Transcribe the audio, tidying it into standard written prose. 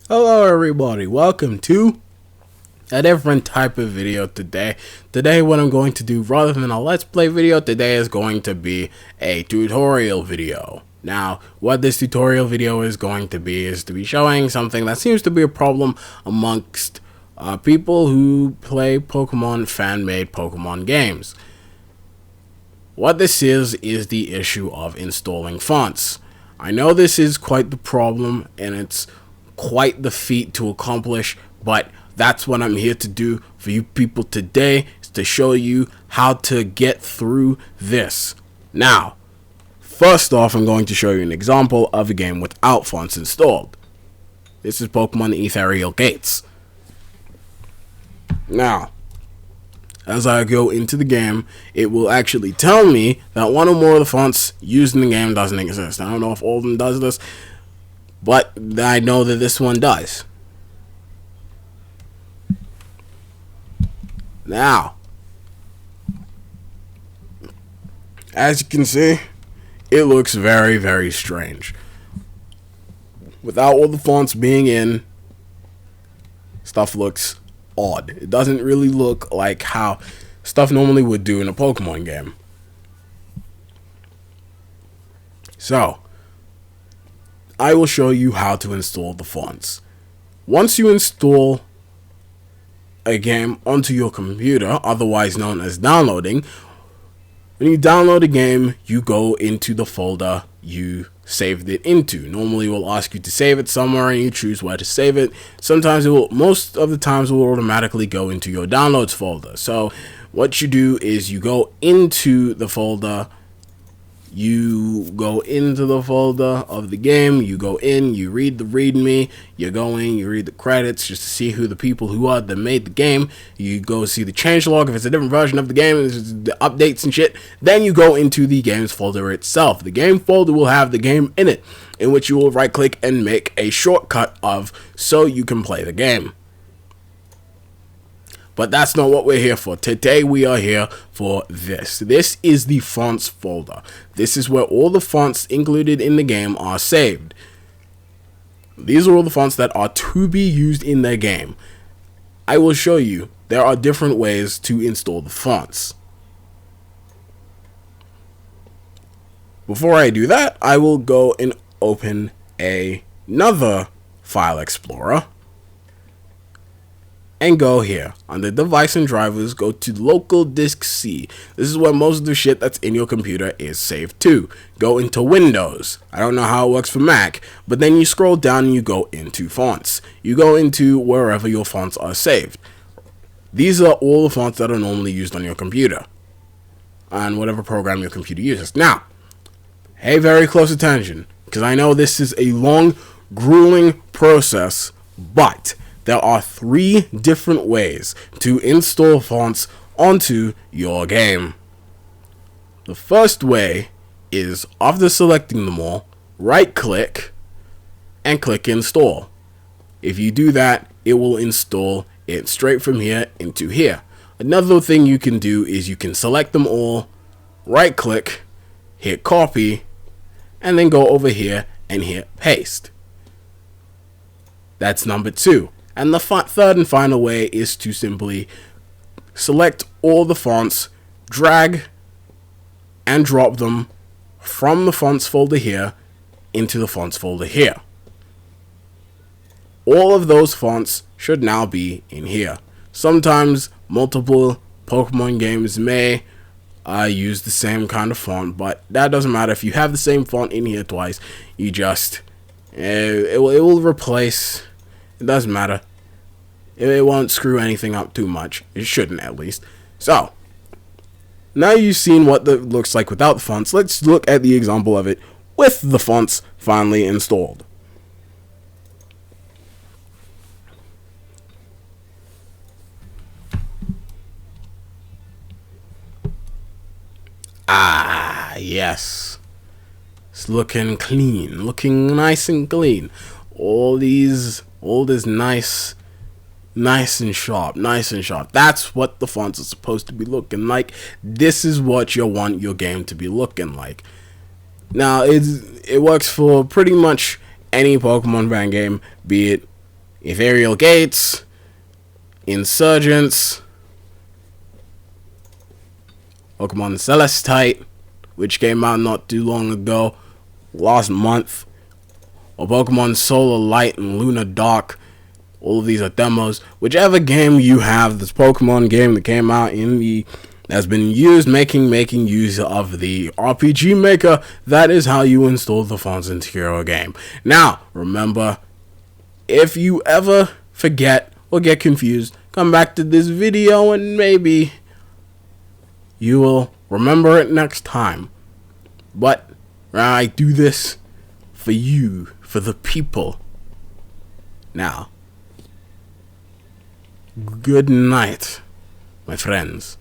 Hello everybody, welcome to a different type of video today. Today what I'm going to do, rather than a let's play video, today is going to be a tutorial video. Now, what this tutorial video is going to be is to be showing something that seems to be a problem amongst people who play Pokemon fan-made Pokemon games. What this is the issue of installing fonts. I know this is quite the problem and it's quite the feat to accomplish, but that's what I'm here to do for you people today, is to show you how to get through this. Now, first off, I'm going to show you an example of a game without fonts installed. This is Pokemon Ethereal Gates. Now, as I go into the game, it will actually tell me that one or more of the fonts used in the game doesn't exist. I don't know if all of them does this, but I know that this one does. Now, as you can see, it looks very, very strange. Without all the fonts being in, stuff looks odd. It doesn't really look like how stuff normally would do in a Pokemon game. So, I will show you how to install the fonts. Once you install a game onto your computer, otherwise known as downloading, when you download a game, you go into the folder you saved it into. Normally it will ask you to save it somewhere and you choose where to save it. Sometimes it will, most of the times it will automatically go into your downloads folder. So what you do is you go into the folder, you go into the folder of the game, you go in, you read the readme, you go in, you read the credits just to see who the people who are that made the game, you go see the changelog if it's a different version of the game, the updates and shit, then you go into the games folder itself. The game folder will have the game in it, in which you will right click and make a shortcut of so you can play the game. But that's not what we're here for. Today we are here for this. This is the fonts folder. This is where all the fonts included in the game are saved. These are all the fonts that are to be used in the game. I will show you there are different ways to install the fonts. Before I do that, I will go and open another file explorer. And go here under device and drivers, go to local disk C. This is where most of the shit that's in your computer is saved to. Go into Windows. I don't know how it works for Mac, but then you scroll down and you go into fonts. You go into wherever your fonts are saved. These are all the fonts that are normally used on your computer on whatever program your computer uses. Now, pay very close attention, because I know this is a long, grueling process, but there are 3 different ways to install fonts onto your game. The first way is, after selecting them all, right click and click install. If you do that, it will install it straight from here into here. Another thing you can do is you can select them all, right click, hit copy, and then go over here and hit paste. That's number 2. And the third and final way is to simply select all the fonts, drag and drop them from the fonts folder here into the fonts folder here. All of those fonts should now be in here. Sometimes multiple Pokemon games may use the same kind of font, but that doesn't matter. If you have the same font in here twice, you just it will replace. It doesn't matter. It won't screw anything up too much. It shouldn't, at least. So, now you've seen what it looks like without the fonts. Let's look at the example of it with the fonts finally installed. Ah, yes. It's looking clean. Looking nice and clean. All this nice and sharp, nice and sharp. That's what the fonts are supposed to be looking like. This is what you want your game to be looking like. Now, it works for pretty much any Pokemon fan game, be it Ethereal Gates, Insurgents, Pokemon Celestite, which came out not too long ago, last month, or Pokemon Solar Light and Luna Dark. All of these are demos. Whichever game you have, this Pokemon game that came out in the has been used making use of the RPGMaker. That is how you install the fonts into your game. Now, remember, if you ever forget or get confused, come back to this video and maybe you will remember it next time. But I do this for you, for the people. Now, good night, my friends.